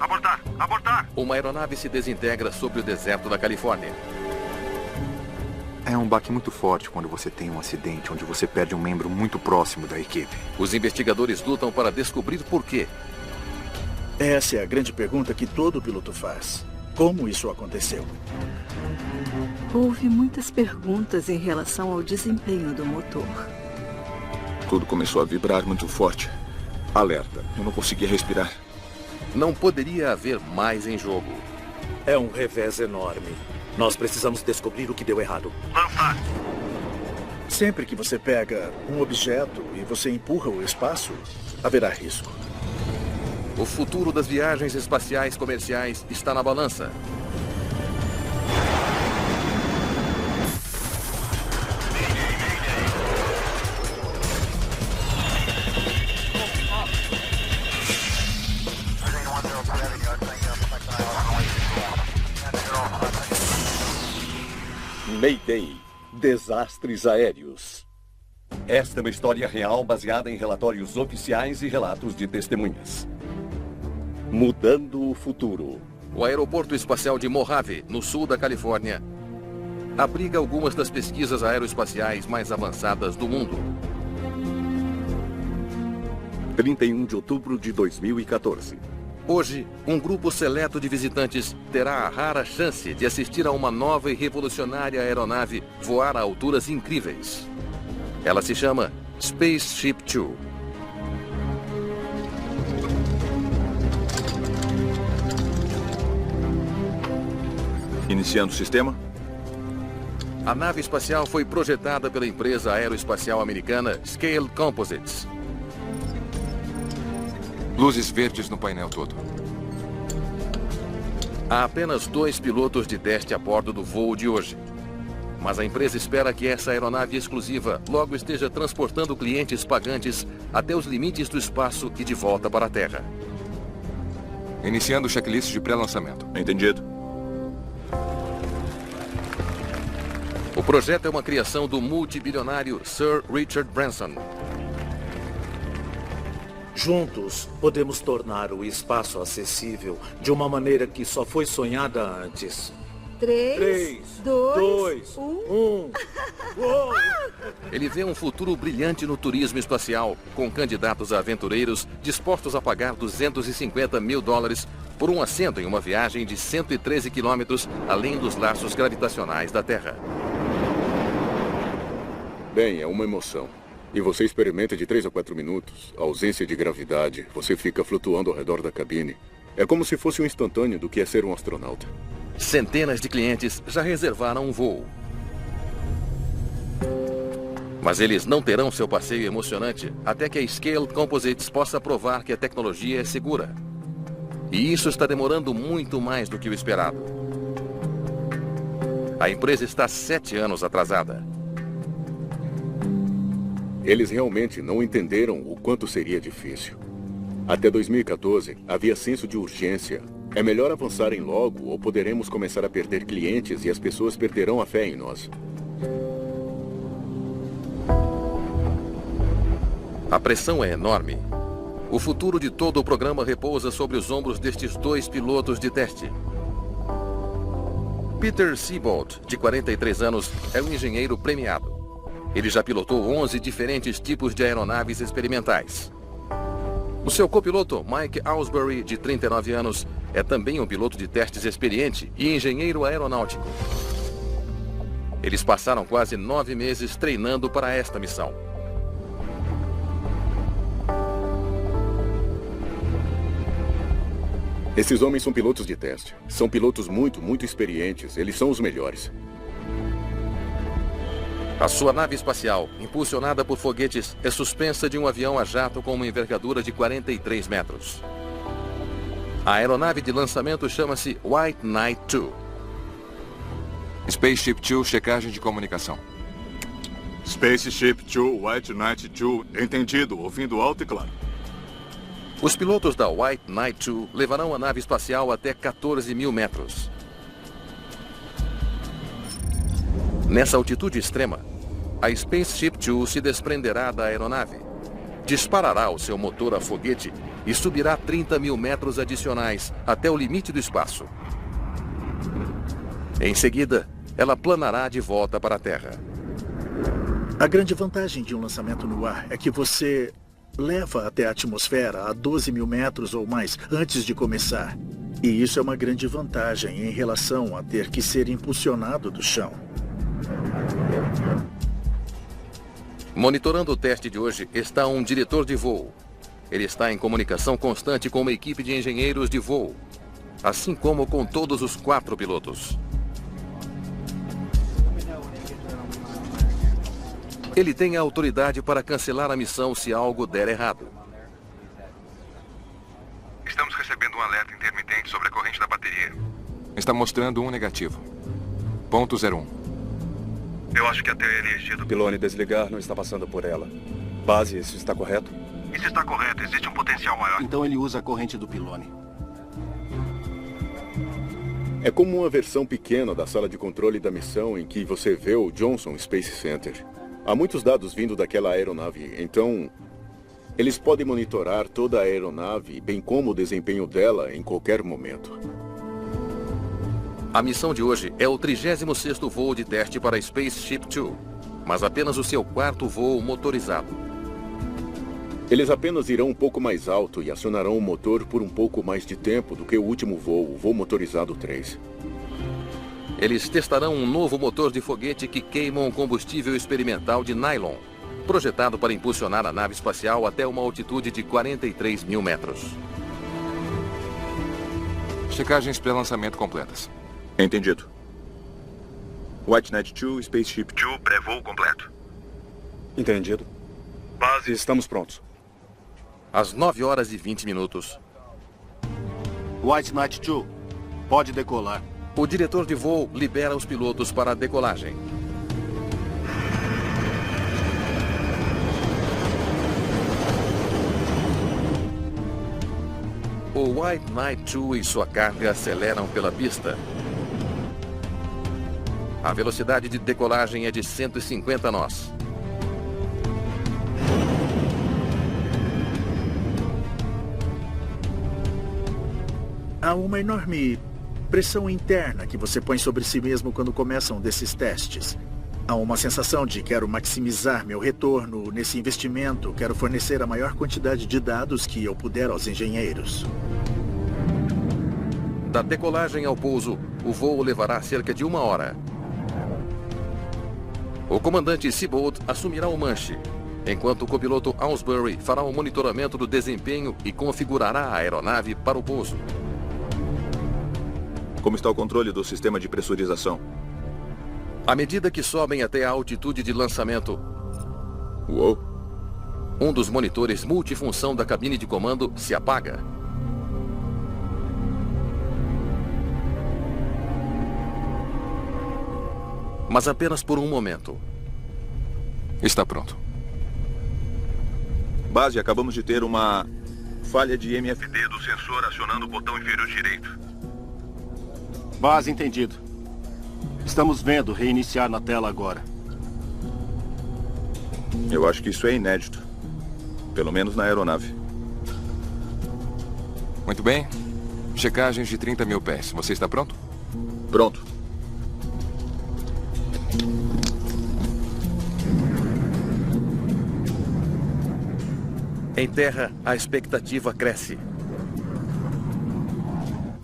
Abortar! Abortar! Uma aeronave se desintegra sobre o deserto da Califórnia. É um baque muito forte quando você tem um acidente onde você perde um membro muito próximo da equipe. Os investigadores lutam para descobrir por quê. Essa é a grande pergunta que todo piloto faz. Como isso aconteceu? Houve muitas perguntas em relação ao desempenho do motor. Tudo começou a vibrar muito forte. Alerta, eu não conseguia respirar. Não poderia haver mais em jogo. É um revés enorme. Nós precisamos descobrir o que deu errado. Lançar! Sempre que você pega um objeto e você empurra o espaço, haverá risco. O futuro das viagens espaciais comerciais está na balança. Mayday. Desastres aéreos. Esta é uma história real baseada em relatórios oficiais e relatos de testemunhas. Mudando o futuro. O aeroporto espacial de Mojave, no sul da Califórnia, abriga algumas das pesquisas aeroespaciais mais avançadas do mundo. 31 de outubro de 2014. Hoje, um grupo seleto de visitantes terá a rara chance de assistir a uma nova e revolucionária aeronave voar a alturas incríveis. Ela se chama Spaceship Two. Iniciando o sistema. A nave espacial foi projetada pela empresa aeroespacial americana Scale Composites. Luzes verdes no painel todo. Há apenas 2 pilotos de teste a bordo do voo de hoje. Mas a empresa espera que essa aeronave exclusiva logo esteja transportando clientes pagantes até os limites do espaço e de volta para a Terra. Iniciando o checklist de pré-lançamento. Entendido. O projeto é uma criação do multibilionário Sir Richard Branson. Juntos, podemos tornar o espaço acessível de uma maneira que só foi sonhada antes. 3, 2, 1. Ele vê um futuro brilhante no turismo espacial, com candidatos a aventureiros dispostos a pagar $250 mil por um assento em uma viagem de 113 quilômetros além dos laços gravitacionais da Terra. Bem, é uma emoção. E você experimenta de 3 a 4 minutos, a ausência de gravidade, você fica flutuando ao redor da cabine. É como se fosse um instantâneo do que é ser um astronauta. Centenas de clientes já reservaram um voo. Mas eles não terão seu passeio emocionante até que a Scale Composites possa provar que a tecnologia é segura. E isso está demorando muito mais do que o esperado. A empresa está 7 anos atrasada. Eles realmente não entenderam o quanto seria difícil. Até 2014, havia senso de urgência. É melhor avançarem logo ou poderemos começar a perder clientes e as pessoas perderão a fé em nós. A pressão é enorme. O futuro de todo o programa repousa sobre os ombros destes 2 pilotos de teste. Peter Siebold, de 43 anos, é um engenheiro premiado. Ele já pilotou 11 diferentes tipos de aeronaves experimentais. O seu copiloto, Mike Ausbury, de 39 anos, é também um piloto de testes experiente e engenheiro aeronáutico. Eles passaram quase 9 meses treinando para esta missão. Esses homens são pilotos de teste. São pilotos muito experientes. Eles são os melhores. A sua nave espacial, impulsionada por foguetes, é suspensa de um avião a jato com uma envergadura de 43 metros. A aeronave de lançamento chama-se White Knight 2. Spaceship Two, checagem de comunicação. Spaceship Two, White Knight 2. Entendido, ouvindo alto e claro. Os pilotos da White Knight 2 levarão a nave espacial até 14 mil metros. Nessa altitude extrema, a Spaceship Two se desprenderá da aeronave. disparará o seu motor a foguete e subirá 30 mil metros adicionais até o limite do espaço. Em seguida, ela planará de volta para a Terra. A grande vantagem de um lançamento no ar é que você leva até a atmosfera a 12 mil metros ou mais antes de começar. E isso é uma grande vantagem em relação a ter que ser impulsionado do chão. Monitorando o teste de hoje está um diretor de voo. Ele está em comunicação constante com uma equipe de engenheiros de voo, assim como com todos os 4 pilotos. Ele tem a autoridade para cancelar a missão se algo der errado. Estamos recebendo um alerta intermitente sobre a corrente da bateria. Está mostrando um negativo. Ponto 01. Eu acho que até a energia do pylone desligar não está passando por ela. Base, isso está correto? Isso está correto. Existe um potencial maior. Então ele usa a corrente do pylone. É como uma versão pequena da sala de controle da missão em que você vê o Johnson Space Center. Há muitos dados vindo daquela aeronave, então eles podem monitorar toda a aeronave, bem como o desempenho dela em qualquer momento. A missão de hoje é o 36º voo de teste para Spaceship Two, mas apenas o seu 4º voo motorizado. Eles apenas irão um pouco mais alto e acionarão o motor por um pouco mais de tempo do que o último voo, o voo motorizado 3. Eles testarão um novo motor de foguete que queima um combustível experimental de nylon, projetado para impulsionar a nave espacial até uma altitude de 43 mil metros. Checagens pré-lançamento completas. Entendido. White Knight 2, Spaceship 2, pré-voo completo. Entendido. Base, estamos prontos. Às 9 horas e 20 minutos. White Knight 2, pode decolar. O diretor de voo libera os pilotos para a decolagem. O White Knight 2 e sua carga aceleram pela pista. A velocidade de decolagem é de 150 nós. Há uma enorme pressão interna que você põe sobre si mesmo quando começa um desses testes. Há uma sensação de quero maximizar meu retorno nesse investimento, quero fornecer a maior quantidade de dados que eu puder aos engenheiros. Da decolagem ao pouso, o voo levará cerca de 1 hora. O comandante Seabold assumirá o manche, enquanto o copiloto Ausbury fará o monitoramento do desempenho e configurará a aeronave para o pouso. Como está o controle do sistema de pressurização? À medida que sobem até a altitude de lançamento, Uou! Um dos monitores multifunção da cabine de comando se apaga. Mas apenas por um momento. Está pronto. Base, acabamos de ter uma falha de MFD do sensor acionando o botão inferior direito. Base, entendido. Estamos vendo reiniciar na tela agora. Eu acho que isso é inédito. Pelo menos na aeronave. Muito bem. Checagens de 30 mil pés. Você está pronto? Pronto. Em terra, a expectativa cresce.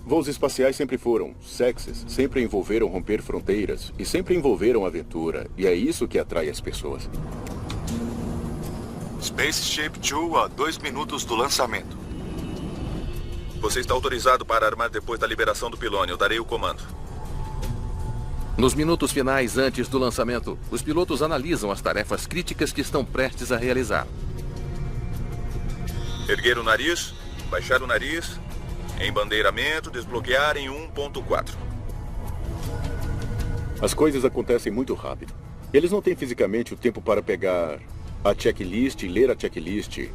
Voos espaciais sempre foram sexys, sempre envolveram romper fronteiras e sempre envolveram aventura. E é isso que atrai as pessoas. Spaceship 2 a 2 minutos do lançamento. Você está autorizado para armar depois da liberação do pylone. Eu darei o comando. Nos minutos finais antes do lançamento, os pilotos analisam as tarefas críticas que estão prestes a realizar. Erguer o nariz, baixar o nariz, embandeiramento, desbloquear em 1.4. As coisas acontecem muito rápido. Eles não têm fisicamente o tempo para pegar a checklist e ler a checklist,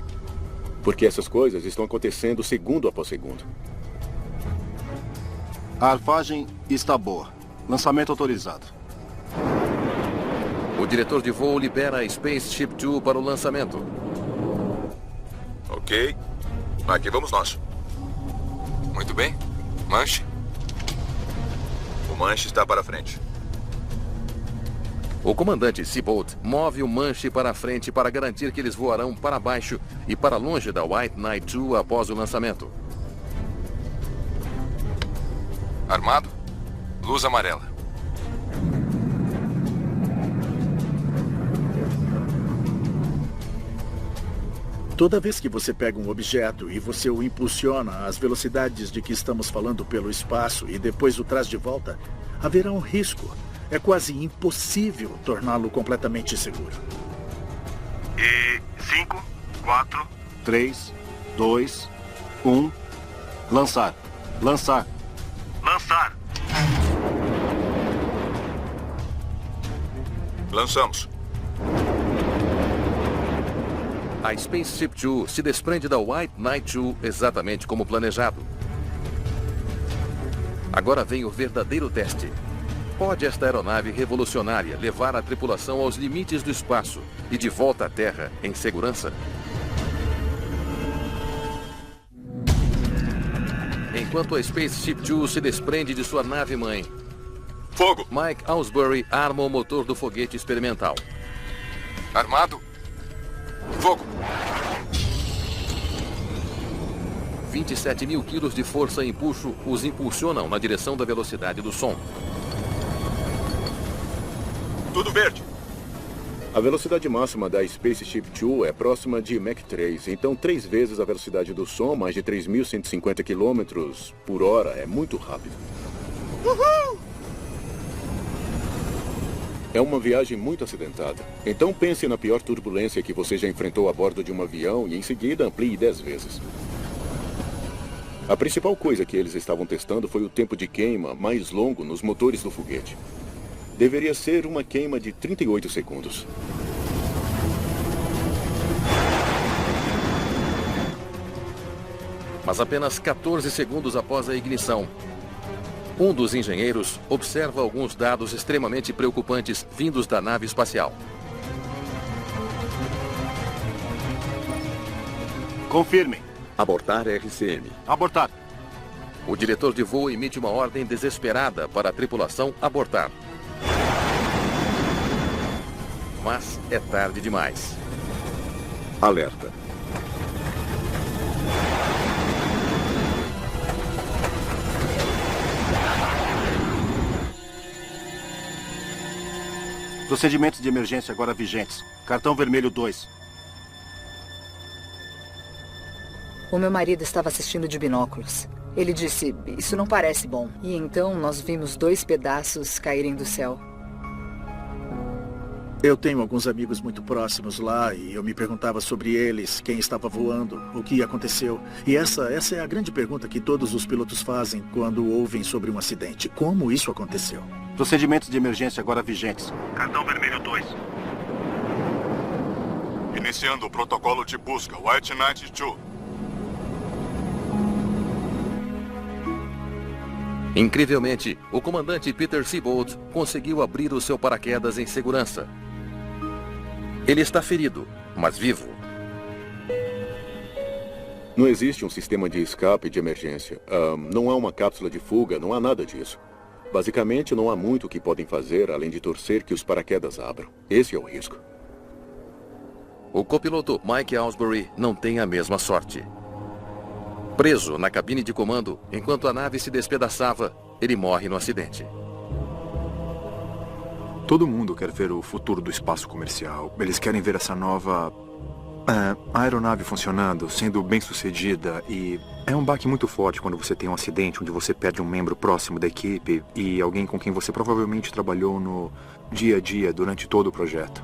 porque essas coisas estão acontecendo segundo após segundo. A alfagem está boa. Lançamento autorizado. O diretor de voo libera a Spaceship Two para o lançamento. Ok. Aqui vamos nós. Muito bem. Manche. O manche está para frente. O comandante Seabold move o manche para frente para garantir que eles voarão para baixo e para longe da White Knight II após o lançamento. Armado. Luz amarela. Toda vez que você pega um objeto e você o impulsiona às velocidades de que estamos falando pelo espaço e depois o traz de volta, haverá um risco. É quase impossível torná-lo completamente seguro. E 5, 4... 3, 2, 1... Lançar. Lançar. Lançar. Lançamos. A Spaceship Two se desprende da White Knight II exatamente como planejado. Agora vem o verdadeiro teste. Pode esta aeronave revolucionária levar a tripulação aos limites do espaço e de volta à Terra em segurança? Enquanto a Spaceship Two se desprende de sua nave-mãe, fogo! Mike Aylesbury arma o motor do foguete experimental. Armado. Fogo! 27 mil quilos de força e empuxo os impulsionam na direção da velocidade do som. Tudo verde. A velocidade máxima da Spaceship Two é próxima de Mach 3, então 3 vezes a velocidade do som, mais de 3.150 km por hora, é muito rápido. Uhul! É uma viagem muito acidentada. Então pense na pior turbulência que você já enfrentou a bordo de um avião e em seguida amplie 10 vezes. A principal coisa que eles estavam testando foi o tempo de queima mais longo nos motores do foguete. Deveria ser uma queima de 38 segundos. Mas apenas 14 segundos após a ignição, um dos engenheiros observa alguns dados extremamente preocupantes vindos da nave espacial. Confirmem. Abortar RCM. Abortar. O diretor de voo emite uma ordem desesperada para a tripulação abortar. Mas é tarde demais. Alerta. Procedimentos de emergência agora vigentes. Cartão vermelho 2. O meu marido estava assistindo de binóculos. Ele disse, isso não parece bom. E então nós vimos 2 pedaços caírem do céu. Eu tenho alguns amigos muito próximos lá e eu me perguntava sobre eles, quem estava voando, o que aconteceu. E essa é a grande pergunta que todos os pilotos fazem quando ouvem sobre um acidente. Como isso aconteceu? Procedimentos de emergência agora vigentes. Cartão vermelho 2. Iniciando o protocolo de busca, White Knight II. Incrivelmente, o comandante Peter Seabold conseguiu abrir o seu paraquedas em segurança. Ele está ferido, mas vivo. Não existe um sistema de escape de emergência. Não há uma cápsula de fuga, não há nada disso. Basicamente, não há muito que podem fazer além de torcer que os paraquedas abram. Esse é o risco. O copiloto Mike Aylesbury não tem a mesma sorte. Preso na cabine de comando, enquanto a nave se despedaçava, ele morre no acidente. Todo mundo quer ver o futuro do espaço comercial. Eles querem ver essa nova aeronave funcionando, sendo bem sucedida. E é um baque muito forte quando você tem um acidente onde você perde um membro próximo da equipe e alguém com quem você provavelmente trabalhou no dia a dia durante todo o projeto.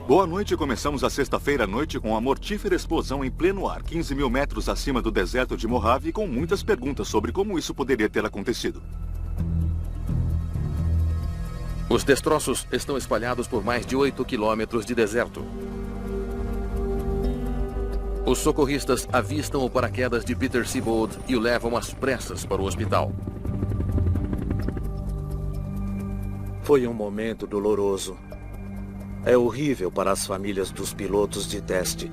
Boa noite, começamos a sexta-feira à noite com uma mortífera explosão em pleno ar, 15 mil metros acima do deserto de Mojave, com muitas perguntas sobre como isso poderia ter acontecido. Os destroços estão espalhados por mais de 8 quilômetros de deserto. Os socorristas avistam o paraquedas de Peter Seabold e o levam às pressas para o hospital. Foi um momento doloroso. É horrível para as famílias dos pilotos de teste.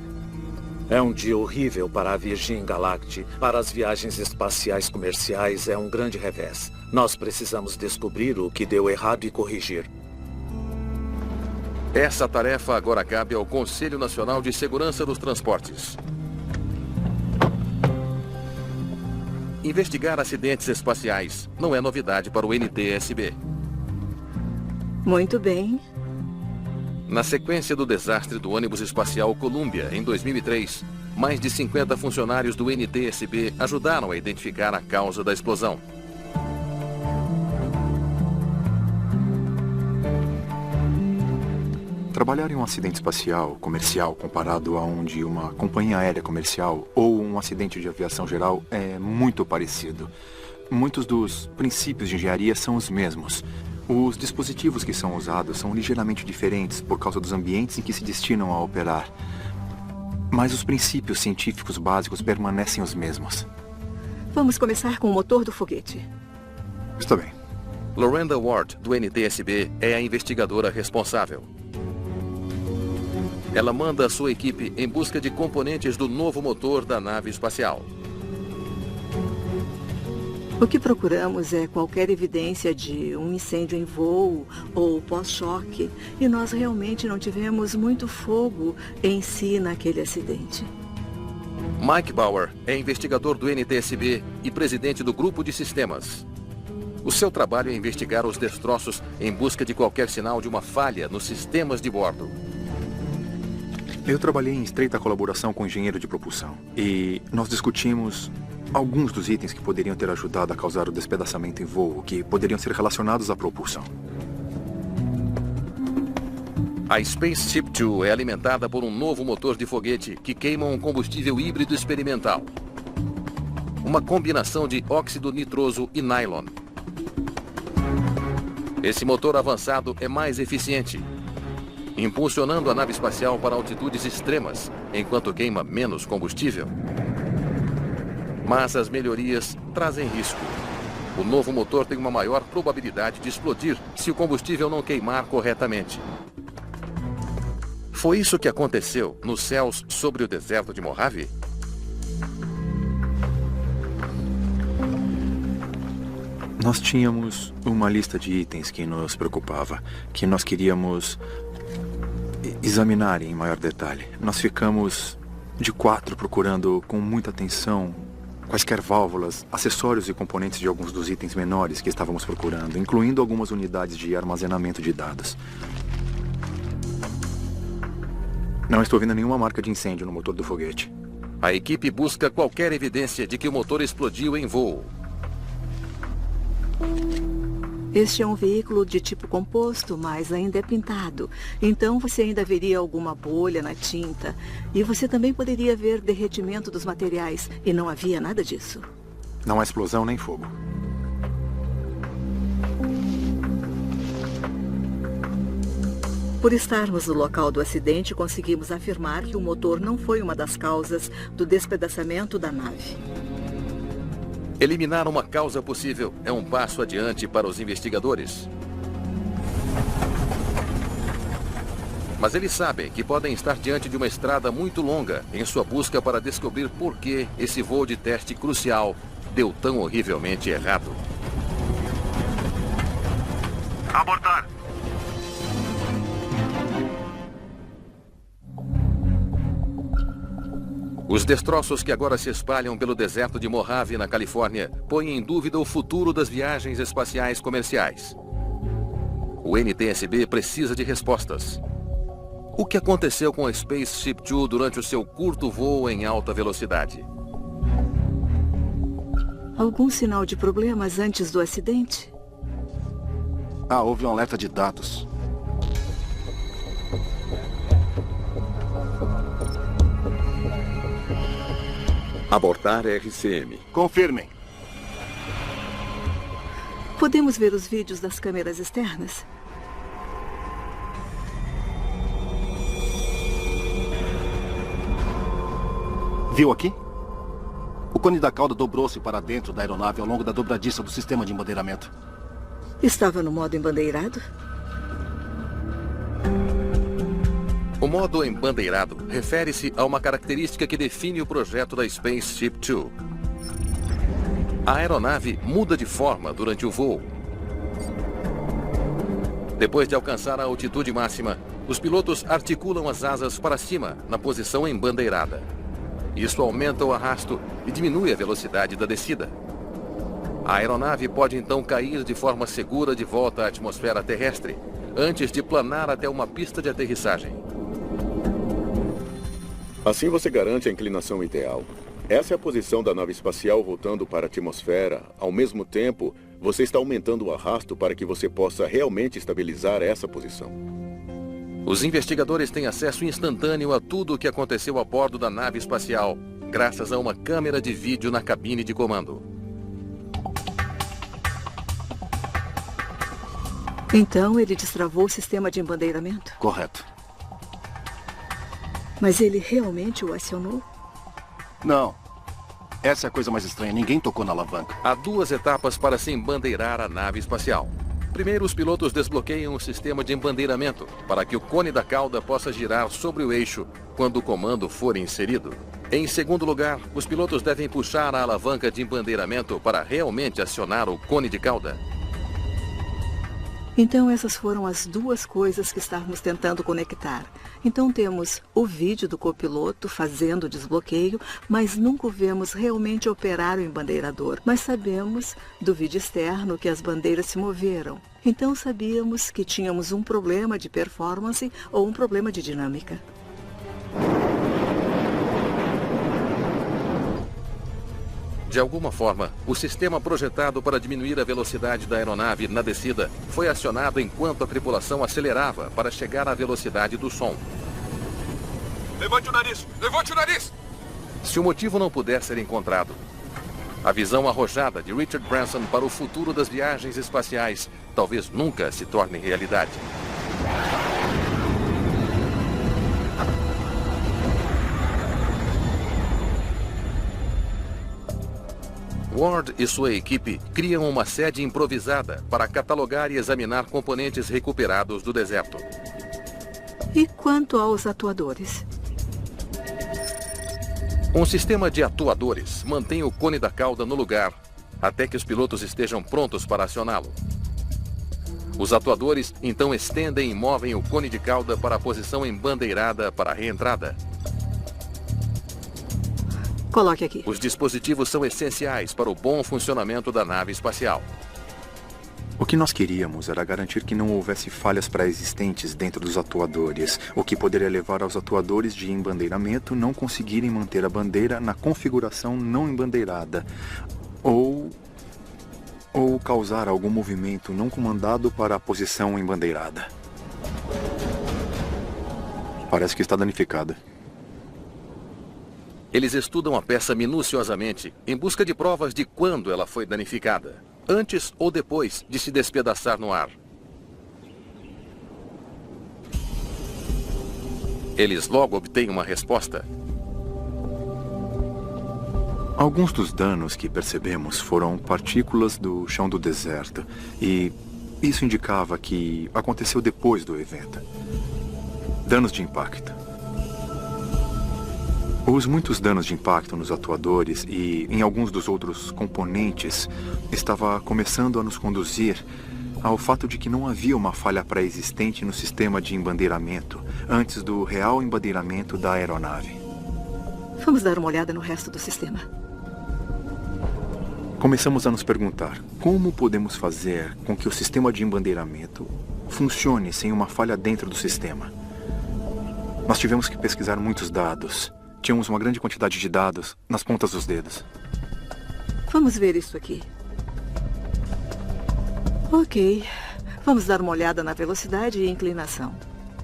É um dia horrível para a Virgin Galactic. Para as viagens espaciais comerciais é um grande revés. Nós precisamos descobrir o que deu errado e corrigir. Essa tarefa agora cabe ao Conselho Nacional de Segurança dos Transportes. Investigar acidentes espaciais não é novidade para o NTSB. Muito bem. Na sequência do desastre do ônibus espacial Columbia, em 2003, mais de 50 funcionários do NTSB ajudaram a identificar a causa da explosão. Trabalhar em um acidente espacial comercial comparado a um de uma companhia aérea comercial ou um acidente de aviação geral é muito parecido. Muitos dos princípios de engenharia são os mesmos. Os dispositivos que são usados são ligeiramente diferentes por causa dos ambientes em que se destinam a operar. Mas os princípios científicos básicos permanecem os mesmos. Vamos começar com o motor do foguete. Está bem. Lorenda Ward, do NTSB, é a investigadora responsável. Ela manda a sua equipe em busca de componentes do novo motor da nave espacial. O que procuramos é qualquer evidência de um incêndio em voo ou pós-choque, e nós realmente não tivemos muito fogo em si naquele acidente. Mike Bauer é investigador do NTSB e presidente do grupo de sistemas. O seu trabalho é investigar os destroços em busca de qualquer sinal de uma falha nos sistemas de bordo. Eu trabalhei em estreita colaboração com o engenheiro de propulsão e nós discutimos alguns dos itens que poderiam ter ajudado a causar o despedaçamento em voo, que poderiam ser relacionados à propulsão. A Spaceship Two é alimentada por um novo motor de foguete que queima um combustível híbrido experimental. Uma combinação de óxido nitroso e nylon. Esse motor avançado é mais eficiente, impulsionando a nave espacial para altitudes extremas, enquanto queima menos combustível. Mas as melhorias trazem risco. O novo motor tem uma maior probabilidade de explodir se o combustível não queimar corretamente. Foi isso que aconteceu nos céus sobre o deserto de Mojave? Nós tínhamos uma lista de itens que nos preocupava, que nós queríamos examinar em maior detalhe. Nós ficamos de 4 procurando com muita atenção quaisquer válvulas, acessórios e componentes de alguns dos itens menores que estávamos procurando, incluindo algumas unidades de armazenamento de dados. Não estou vendo nenhuma marca de incêndio no motor do foguete. A equipe busca qualquer evidência de que o motor explodiu em voo. Este é um veículo de tipo composto, mas ainda é pintado. Então você ainda veria alguma bolha na tinta. E você também poderia ver derretimento dos materiais. E não havia nada disso. Não há explosão nem fogo. Por estarmos no local do acidente, conseguimos afirmar que o motor não foi uma das causas do despedaçamento da nave. Eliminar uma causa possível é um passo adiante para os investigadores. Mas eles sabem que podem estar diante de uma estrada muito longa em sua busca para descobrir por que esse voo de teste crucial deu tão horrivelmente errado. Abortar! Os destroços que agora se espalham pelo deserto de Mojave, na Califórnia, põem em dúvida o futuro das viagens espaciais comerciais. O NTSB precisa de respostas. O que aconteceu com a Spaceship Two durante o seu curto voo em alta velocidade? Algum sinal de problemas antes do acidente? Houve um alerta de dados. Abortar RCM. Confirmem. Podemos ver os vídeos das câmeras externas? Viu aqui? O cone da cauda dobrou-se para dentro da aeronave ao longo da dobradiça do sistema de embanderamento. Estava no modo embandeirado? O modo embandeirado refere-se a uma característica que define o projeto da Spaceship Two. A aeronave muda de forma durante o voo. Depois de alcançar a altitude máxima, os pilotos articulam as asas para cima, na posição embandeirada. Isso aumenta o arrasto e diminui a velocidade da descida. A aeronave pode então cair de forma segura de volta à atmosfera terrestre, antes de planar até uma pista de aterrissagem. Assim você garante a inclinação ideal. Essa é a posição da nave espacial voltando para a atmosfera. Ao mesmo tempo, você está aumentando o arrasto para que você possa realmente estabilizar essa posição. Os investigadores têm acesso instantâneo a tudo o que aconteceu a bordo da nave espacial, graças a uma câmera de vídeo na cabine de comando. Então ele destravou o sistema de embandeiramento? Correto. Mas ele realmente o acionou? Não. Essa é a coisa mais estranha. Ninguém tocou na alavanca. Há 2 etapas para se embandeirar a nave espacial. Primeiro, os pilotos desbloqueiam o sistema de embandeiramento para que o cone da cauda possa girar sobre o eixo quando o comando for inserido. Em segundo lugar, os pilotos devem puxar a alavanca de embandeiramento para realmente acionar o cone de cauda. Então essas foram as 2 coisas que estávamos tentando conectar. Então temos o vídeo do copiloto fazendo o desbloqueio, mas nunca o vemos realmente operar o embandeirador. Mas sabemos do vídeo externo que as bandeiras se moveram. Então sabíamos que tínhamos um problema de performance ou um problema de dinâmica. De alguma forma, o sistema projetado para diminuir a velocidade da aeronave na descida foi acionado enquanto a tripulação acelerava para chegar à velocidade do som. Levante o nariz! Levante o nariz! Se o motivo não puder ser encontrado, a visão arrojada de Richard Branson para o futuro das viagens espaciais talvez nunca se torne realidade. Ward e sua equipe criam uma sede improvisada para catalogar e examinar componentes recuperados do deserto. E quanto aos atuadores? Um sistema de atuadores mantém o cone da cauda no lugar até que os pilotos estejam prontos para acioná-lo. Os atuadores então estendem e movem o cone de cauda para a posição embandeirada para a reentrada. Coloque aqui. Os dispositivos são essenciais para o bom funcionamento da nave espacial. O que nós queríamos era garantir que não houvesse falhas pré-existentes dentro dos atuadores, o que poderia levar aos atuadores de embandeiramento não conseguirem manter a bandeira na configuração não embandeirada, ou causar algum movimento não comandado para a posição embandeirada. Parece que está danificada. Eles estudam a peça minuciosamente, em busca de provas de quando ela foi danificada, antes ou depois de se despedaçar no ar. Eles logo obtêm uma resposta. Alguns dos danos que percebemos foram partículas do chão do deserto, e isso indicava que aconteceu depois do evento. Danos de impacto. Os muitos danos de impacto nos atuadores e em alguns dos outros componentes estava começando a nos conduzir ao fato de que não havia uma falha pré-existente no sistema de embandeiramento antes do real embandeiramento da aeronave. Vamos dar uma olhada no resto do sistema. Começamos a nos perguntar como podemos fazer com que o sistema de embandeiramento funcione sem uma falha dentro do sistema. Nós tivemos que pesquisar muitos dados. Tínhamos uma grande quantidade de dados nas pontas dos dedos. Vamos ver isso aqui. Ok. Vamos dar uma olhada na velocidade e inclinação.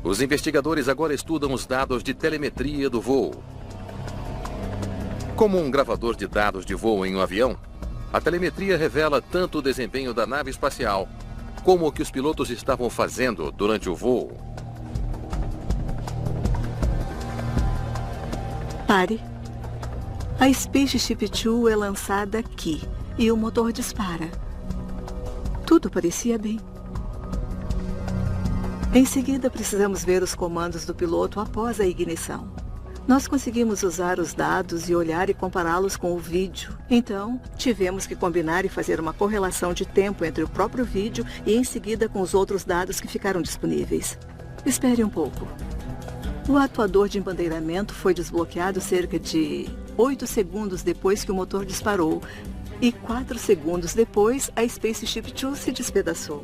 Os investigadores agora estudam os dados de telemetria do voo. Como um gravador de dados de voo em um avião, a telemetria revela tanto o desempenho da nave espacial como o que os pilotos estavam fazendo durante o voo. Pare. A Spaceship Two é lançada aqui e o motor dispara. Tudo parecia bem. Em seguida, precisamos ver os comandos do piloto após a ignição. Nós conseguimos usar os dados e olhar e compará-los com o vídeo. Então, tivemos que combinar e fazer uma correlação de tempo entre o próprio vídeo e em seguida com os outros dados que ficaram disponíveis. Espere um pouco. O atuador de embandeiramento foi desbloqueado cerca de 8 segundos depois que o motor disparou. E 4 segundos depois, a Spaceship Two se despedaçou.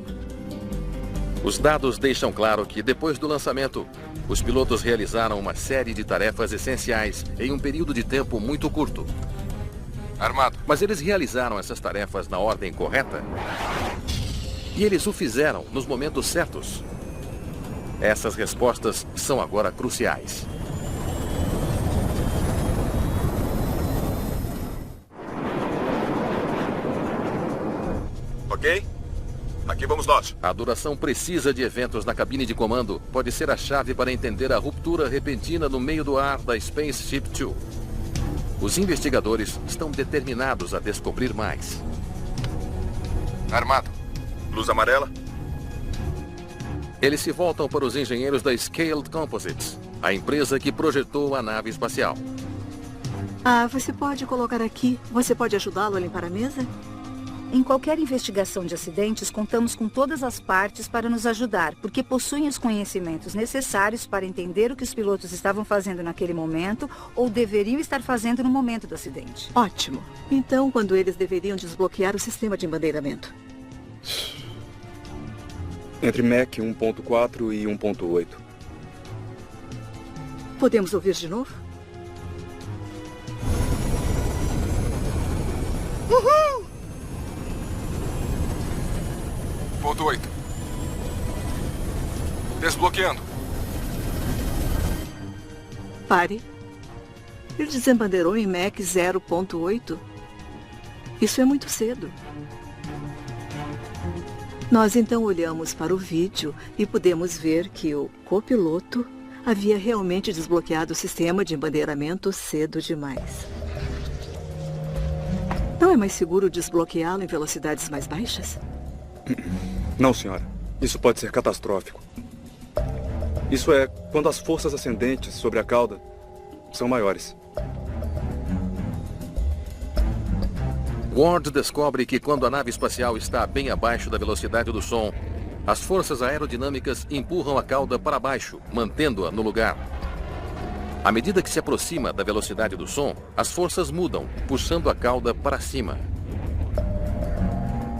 Os dados deixam claro que, depois do lançamento, os pilotos realizaram uma série de tarefas essenciais em um período de tempo muito curto. Armado. Mas eles realizaram essas tarefas na ordem correta? E eles o fizeram nos momentos certos? Essas respostas são agora cruciais. Ok? Aqui vamos nós. A duração precisa de eventos na cabine de comando pode ser a chave para entender a ruptura repentina no meio do ar da Spaceship Two. Os investigadores estão determinados a descobrir mais. Armado. Luz amarela. Eles se voltam para os engenheiros da Scaled Composites, a empresa que projetou a nave espacial. Você pode colocar aqui? Você pode ajudá-lo a limpar a mesa? Em qualquer investigação de acidentes, contamos com todas as partes para nos ajudar, porque possuem os conhecimentos necessários para entender o que os pilotos estavam fazendo naquele momento ou deveriam estar fazendo no momento do acidente. Ótimo. Então, quando eles deveriam desbloquear o sistema de embandeiramento? Entre Mach 1.4 e 1.8. Podemos ouvir de novo? Uhul! Ponto 8. Desbloqueando. Pare. Ele desembandeirou em Mach 0.8. Isso é muito cedo. Nós então olhamos para o vídeo e pudemos ver que o copiloto havia realmente desbloqueado o sistema de embandeiramento cedo demais. Não é mais seguro desbloqueá-lo em velocidades mais baixas? Não, senhora. Isso pode ser catastrófico. Isso é quando as forças ascendentes sobre a cauda são maiores. Ward descobre que quando a nave espacial está bem abaixo da velocidade do som, as forças aerodinâmicas empurram a cauda para baixo, mantendo-a no lugar. À medida que se aproxima da velocidade do som, as forças mudam, puxando a cauda para cima.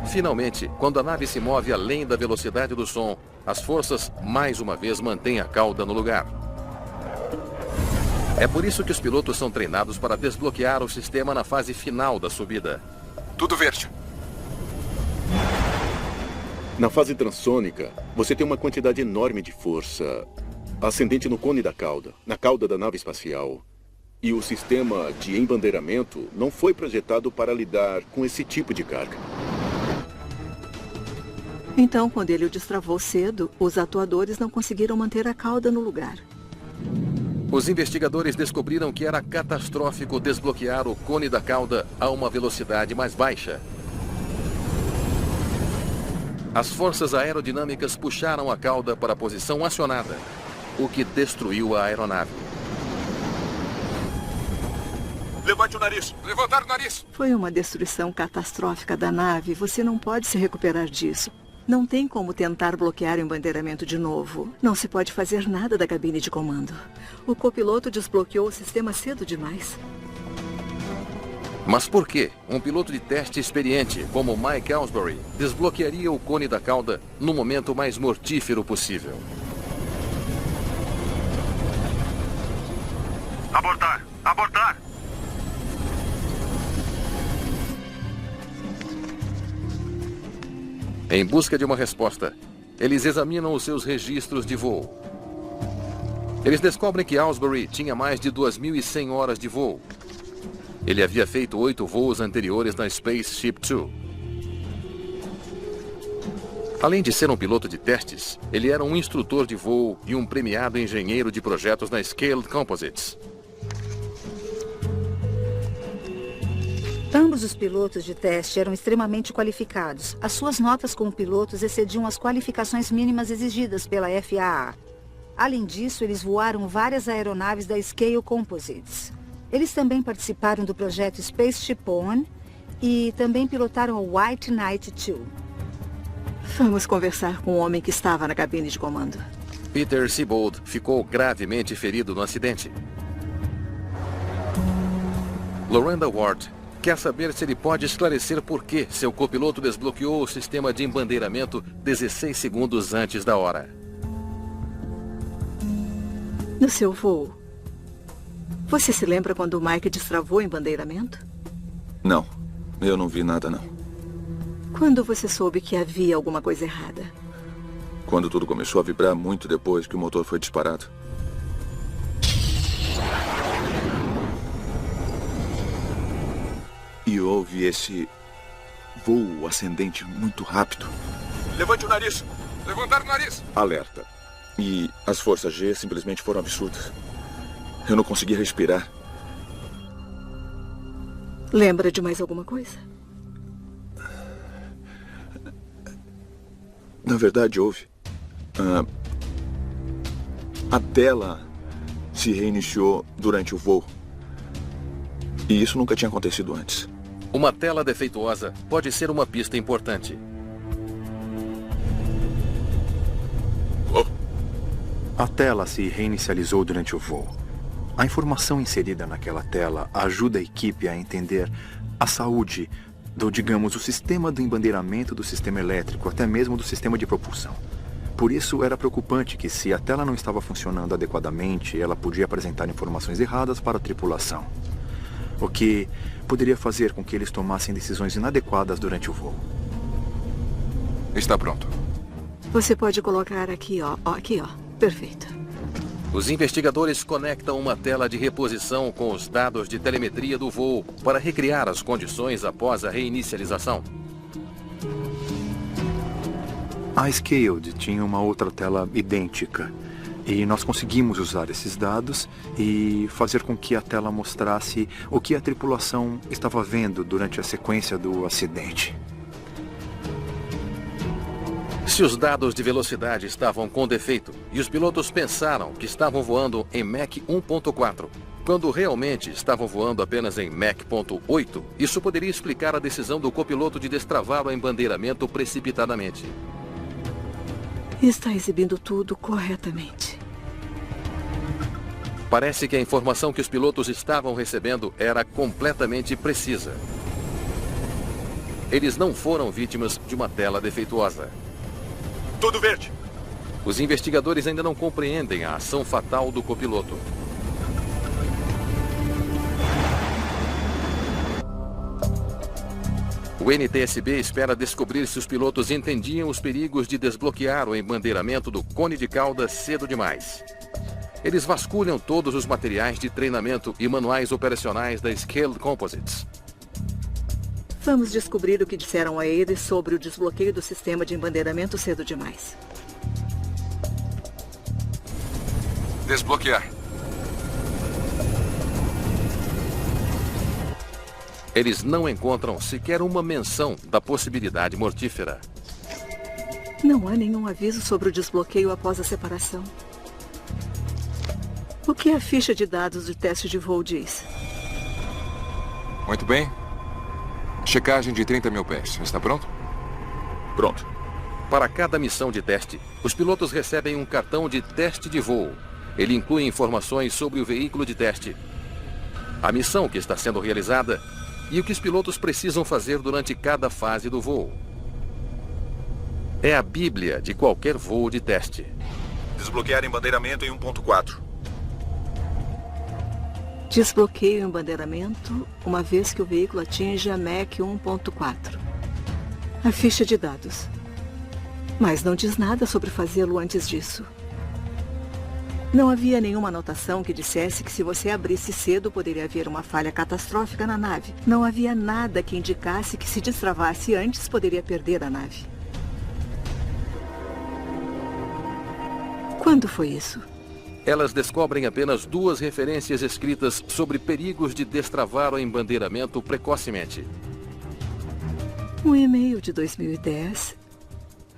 Finalmente, quando a nave se move além da velocidade do som, as forças, mais uma vez, mantêm a cauda no lugar. É por isso que os pilotos são treinados para desbloquear o sistema na fase final da subida. Tudo verde. Na fase transônica, você tem uma quantidade enorme de força ascendente no cone da cauda, na cauda da nave espacial. E o sistema de embandeiramento não foi projetado para lidar com esse tipo de carga. Então, quando ele o destravou cedo, os atuadores não conseguiram manter a cauda no lugar. Os investigadores descobriram que era catastrófico desbloquear o cone da cauda a uma velocidade mais baixa. As forças aerodinâmicas puxaram a cauda para a posição acionada, o que destruiu a aeronave. Levante o nariz. Levantar o nariz. Foi uma destruição catastrófica da nave. Você não pode se recuperar disso. Não tem como tentar bloquear o embandeiramento de novo. Não se pode fazer nada da cabine de comando. O copiloto desbloqueou o sistema cedo demais. Mas por que um piloto de teste experiente como Mike Aylesbury desbloquearia o cone da cauda no momento mais mortífero possível? Abortar! Abortar! Em busca de uma resposta, eles examinam os seus registros de voo. Eles descobrem que Aylesbury tinha mais de 2.100 horas de voo. Ele havia feito 8 voos anteriores na Spaceship Two. Além de ser um piloto de testes, ele era um instrutor de voo e um premiado engenheiro de projetos na Scaled Composites. Ambos os pilotos de teste eram extremamente qualificados. As suas notas como pilotos excediam as qualificações mínimas exigidas pela FAA. Além disso, eles voaram várias aeronaves da Scale Composites. Eles também participaram do projeto Spaceship One e também pilotaram o White Knight 2. Vamos conversar com o homem que estava na cabine de comando. Peter Siebold ficou gravemente ferido no acidente. Lorenda Ward quer saber se ele pode esclarecer por que seu copiloto desbloqueou o sistema de embandeiramento 16 segundos antes da hora. No seu voo, você se lembra quando o Mike destravou o embandeiramento? Não, eu não vi nada, não. Quando você soube que havia alguma coisa errada? Quando tudo começou a vibrar muito depois que o motor foi disparado. E houve esse voo ascendente muito rápido. Levante o nariz! Levantar o nariz! Alerta. E as forças G simplesmente foram absurdas. Eu não conseguia respirar. Lembra de mais alguma coisa? Na verdade, houve. A tela se reiniciou durante o voo. E isso nunca tinha acontecido antes. Uma tela defeituosa pode ser uma pista importante. A tela se reinicializou durante o voo. A informação inserida naquela tela ajuda a equipe a entender a saúde digamos, o sistema do embandeiramento do sistema elétrico, até mesmo do sistema de propulsão. Por isso, era preocupante que, se a tela não estava funcionando adequadamente, ela podia apresentar informações erradas para a tripulação, o que poderia fazer com que eles tomassem decisões inadequadas durante o voo. Está pronto. Você pode colocar aqui, ó. Aqui, ó. Perfeito. Os investigadores conectam uma tela de reposição com os dados de telemetria do voo para recriar as condições após a reinicialização. A Scaled tinha uma outra tela idêntica. E nós conseguimos usar esses dados e fazer com que a tela mostrasse o que a tripulação estava vendo durante a sequência do acidente. Se os dados de velocidade estavam com defeito e os pilotos pensaram que estavam voando em Mach 1.4, quando realmente estavam voando apenas em Mach 1.8, isso poderia explicar a decisão do copiloto de destravar o embandeiramento precipitadamente. Está exibindo tudo corretamente. Parece que a informação que os pilotos estavam recebendo era completamente precisa. Eles não foram vítimas de uma tela defeituosa. Tudo verde. Os investigadores ainda não compreendem a ação fatal do copiloto. O NTSB espera descobrir se os pilotos entendiam os perigos de desbloquear o embandeiramento do cone de cauda cedo demais. Eles vasculham todos os materiais de treinamento e manuais operacionais da Scale Composites. Vamos descobrir o que disseram a eles sobre o desbloqueio do sistema de embandeiramento cedo demais. Desbloquear. Eles não encontram sequer uma menção da possibilidade mortífera. Não há nenhum aviso sobre o desbloqueio após a separação. O que a ficha de dados do teste de voo diz? Muito bem. Checagem de 30 mil pés. Está pronto? Pronto. Para cada missão de teste, os pilotos recebem um cartão de teste de voo. Ele inclui informações sobre o veículo de teste, a missão que está sendo realizada e o que os pilotos precisam fazer durante cada fase do voo. É a bíblia de qualquer voo de teste. Desbloquear embandeiramento em 1.4. Desbloqueio o embandeiramento uma vez que o veículo atinja Mach 1.4. A ficha de dados. Mas não diz nada sobre fazê-lo antes disso. Não havia nenhuma anotação que dissesse que se você abrisse cedo poderia haver uma falha catastrófica na nave. Não havia nada que indicasse que se destravasse antes poderia perder a nave. Quando foi isso? Elas descobrem apenas 2 referências escritas sobre perigos de destravar o embandeiramento precocemente. Um e-mail de 2010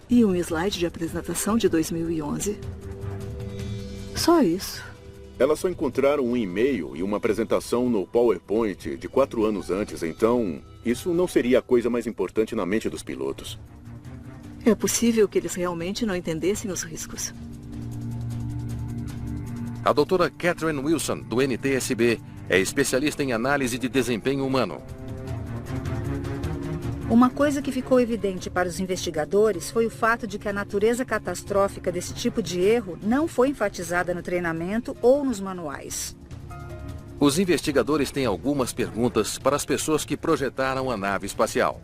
e um slide de apresentação de 2011. Só isso. Elas só encontraram um e-mail e uma apresentação no PowerPoint de 4 anos antes, então isso não seria a coisa mais importante na mente dos pilotos. É possível que eles realmente não entendessem os riscos. A doutora Catherine Wilson, do NTSB, é especialista em análise de desempenho humano. Uma coisa que ficou evidente para os investigadores foi o fato de que a natureza catastrófica desse tipo de erro não foi enfatizada no treinamento ou nos manuais. Os investigadores têm algumas perguntas para as pessoas que projetaram a nave espacial.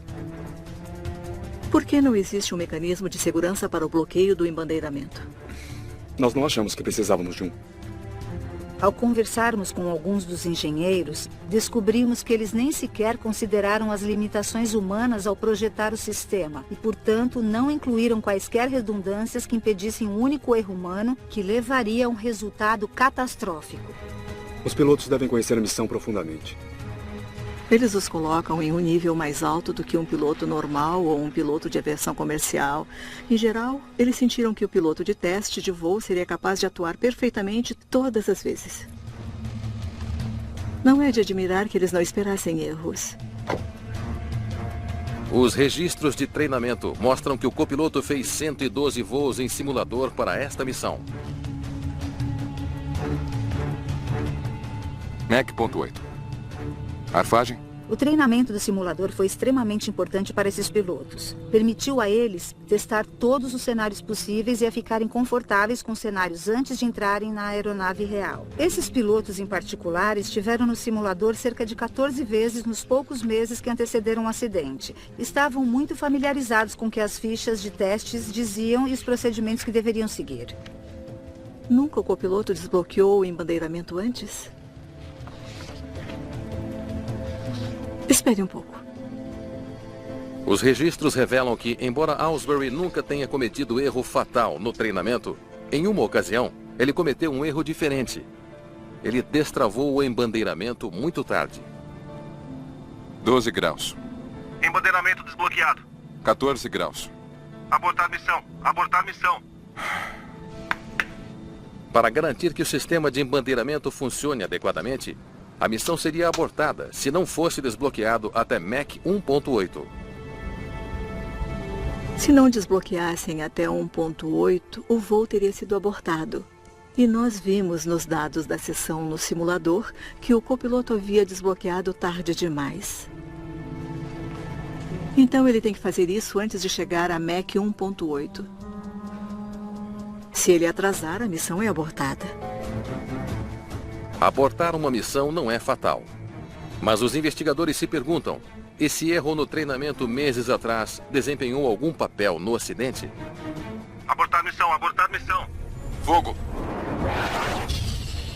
Por que não existe um mecanismo de segurança para o bloqueio do embandeiramento? Nós não achamos que precisávamos de um. Ao conversarmos com alguns dos engenheiros, descobrimos que eles nem sequer consideraram as limitações humanas ao projetar o sistema e, portanto, não incluíram quaisquer redundâncias que impedissem um único erro humano que levaria a um resultado catastrófico. Os pilotos devem conhecer a missão profundamente. Eles os colocam em um nível mais alto do que um piloto normal ou um piloto de aviação comercial. Em geral, eles sentiram que o piloto de teste de voo seria capaz de atuar perfeitamente todas as vezes. Não é de admirar que eles não esperassem erros. Os registros de treinamento mostram que o copiloto fez 112 voos em simulador para esta missão. Mac.8. Arfagem? O treinamento do simulador foi extremamente importante para esses pilotos. Permitiu a eles testar todos os cenários possíveis e a ficarem confortáveis com cenários antes de entrarem na aeronave real. Esses pilotos em particular estiveram no simulador cerca de 14 vezes nos poucos meses que antecederam o acidente. Estavam muito familiarizados com o que as fichas de testes diziam e os procedimentos que deveriam seguir. Nunca o copiloto desbloqueou o embandeiramento antes? Espere um pouco. Os registros revelam que, embora Aylesbury nunca tenha cometido erro fatal no treinamento, em uma ocasião, ele cometeu um erro diferente. Ele destravou o embandeiramento muito tarde. 12 graus. Embandeiramento desbloqueado. 14 graus. Abortar missão. Abortar missão. Para garantir que o sistema de embandeiramento funcione adequadamente, a missão seria abortada se não fosse desbloqueado até Mach 1.8. Se não desbloqueassem até 1.8, o voo teria sido abortado. E nós vimos nos dados da sessão no simulador que o copiloto havia desbloqueado tarde demais. Então ele tem que fazer isso antes de chegar a Mach 1.8. Se ele atrasar, a missão é abortada. Abortar uma missão não é fatal. Mas os investigadores se perguntam, esse erro no treinamento meses atrás desempenhou algum papel no acidente? Abortar missão, abortar missão. Fogo!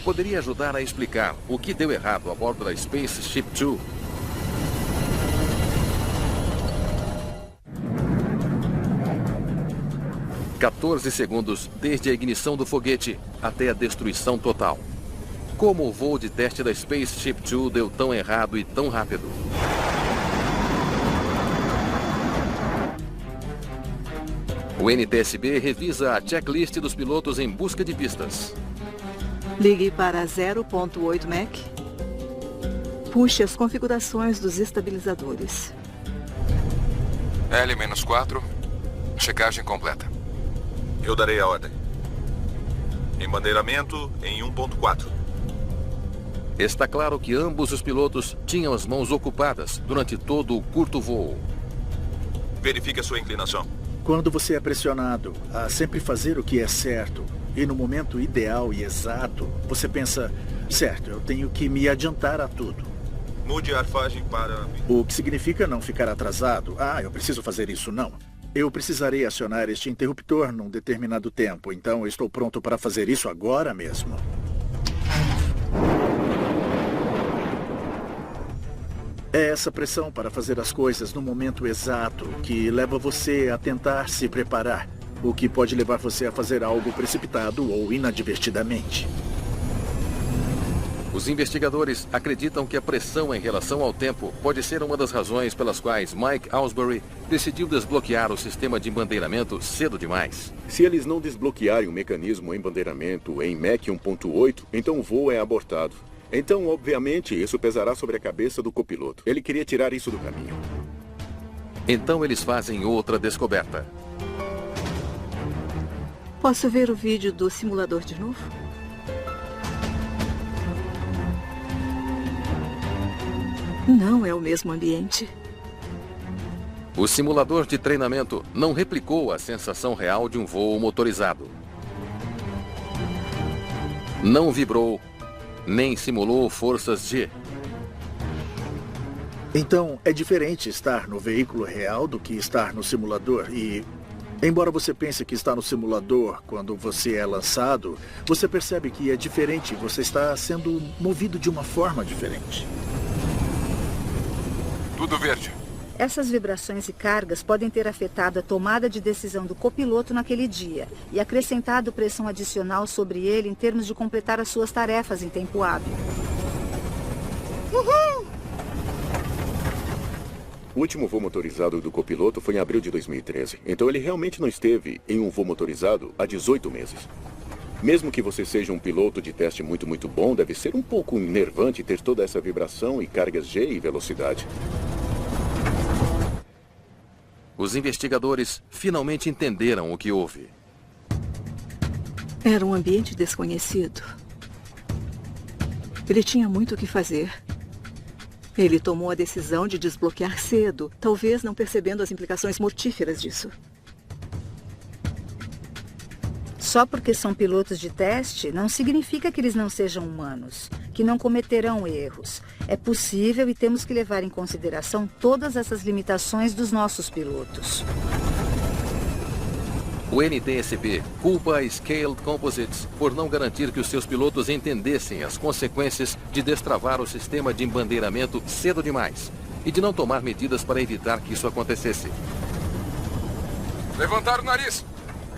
Poderia ajudar a explicar o que deu errado a bordo da Spaceship Two. "14 segundos desde a ignição do foguete até a destruição total. Como o voo de teste da Spaceship Two deu tão errado e tão rápido? O NTSB revisa a checklist dos pilotos em busca de pistas. Ligue para 0.8 Mach. Puxe as configurações dos estabilizadores. L-4. Checagem completa. Eu darei a ordem. Embandeiramento em 1.4. Está claro que ambos os pilotos tinham as mãos ocupadas durante todo o curto voo. Verifique a sua inclinação. Quando você é pressionado a sempre fazer o que é certo, e no momento ideal e exato, você pensa, certo, eu tenho que me adiantar a tudo. Mude a arfagem para... O que significa não ficar atrasado. Ah, eu preciso fazer isso, não. Eu precisarei acionar este interruptor num determinado tempo, então eu estou pronto para fazer isso agora mesmo. É essa pressão para fazer as coisas no momento exato que leva você a tentar se preparar. o que pode levar você a fazer algo precipitado ou inadvertidamente. Os investigadores acreditam que a pressão em relação ao tempo pode ser uma das razões pelas quais Mike Aylesbury decidiu desbloquear o sistema de embandeiramento cedo demais. Se eles não desbloquearem o mecanismo embandeiramento em Mach 1.8, então o voo é abortado. Então, obviamente, isso pesará sobre a cabeça do copiloto. Ele queria tirar isso do caminho. Então eles fazem outra descoberta. Posso ver o vídeo do simulador de novo? Não é o mesmo ambiente. O simulador de treinamento não replicou a sensação real de um voo motorizado. Não vibrou, nem simulou forças G. Então, é diferente estar no veículo real do que estar no simulador. E, embora você pense que está no simulador quando você é lançado, você percebe que é diferente. Você está sendo movido de uma forma diferente. Tudo verde. Essas vibrações e cargas podem ter afetado a tomada de decisão do copiloto naquele dia e acrescentado pressão adicional sobre ele em termos de completar as suas tarefas em tempo hábil. Uhul! O último voo motorizado do copiloto foi em abril de 2013. Então ele realmente não esteve em um voo motorizado há 18 meses. Mesmo que você seja um piloto de teste muito bom, deve ser um pouco enervante ter toda essa vibração e cargas G e velocidade. Os investigadores finalmente entenderam o que houve. Era um ambiente desconhecido. Ele tinha muito o que fazer. Ele tomou a decisão de desbloquear cedo, talvez não percebendo as implicações mortíferas disso. Só porque são pilotos de teste, não significa que eles não sejam humanos, que não cometerão erros. É possível e temos que levar em consideração todas essas limitações dos nossos pilotos. O NTSB culpa a Scaled Composites por não garantir que os seus pilotos entendessem as consequências de destravar o sistema de embandeiramento cedo demais e de não tomar medidas para evitar que isso acontecesse. Levantar o nariz!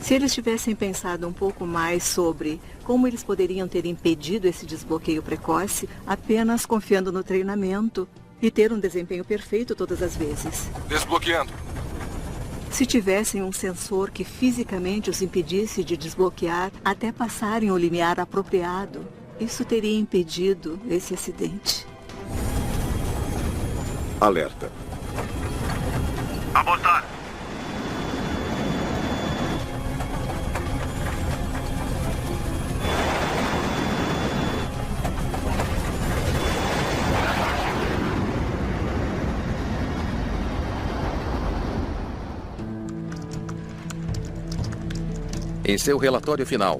Se eles tivessem pensado um pouco mais sobre como eles poderiam ter impedido esse desbloqueio precoce, apenas confiando no treinamento e ter um desempenho perfeito todas as vezes. Desbloqueando. Se tivessem um sensor que fisicamente os impedisse de desbloquear até passarem o limiar apropriado, isso teria impedido esse acidente. Alerta. Abortar. Em seu relatório final,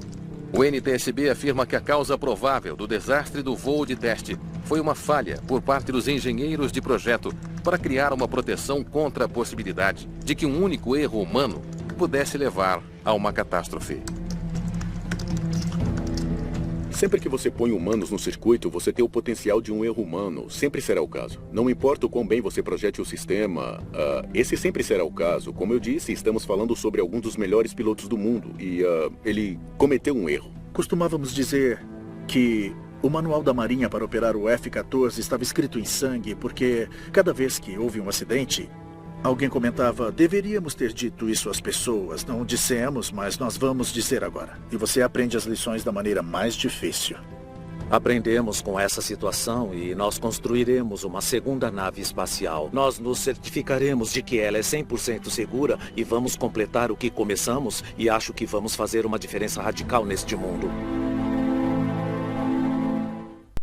o NTSB afirma que a causa provável do desastre do voo de teste foi uma falha por parte dos engenheiros de projeto para criar uma proteção contra a possibilidade de que um único erro humano pudesse levar a uma catástrofe. Sempre que você põe humanos no circuito, você tem o potencial de um erro humano. Sempre será o caso. Não importa o quão bem você projete o sistema, esse sempre será o caso. Como eu disse, estamos falando sobre alguns dos melhores pilotos do mundo e ele cometeu um erro. Costumávamos dizer que o manual da Marinha para operar o F-14 estava escrito em sangue porque cada vez que houve um acidente, alguém comentava, deveríamos ter dito isso às pessoas. Não dissemos, mas nós vamos dizer agora. E você aprende as lições da maneira mais difícil. Aprendemos com essa situação e nós construiremos uma segunda nave espacial. Nós nos certificaremos de que ela é 100% segura e vamos completar o que começamos e acho que vamos fazer uma diferença radical neste mundo.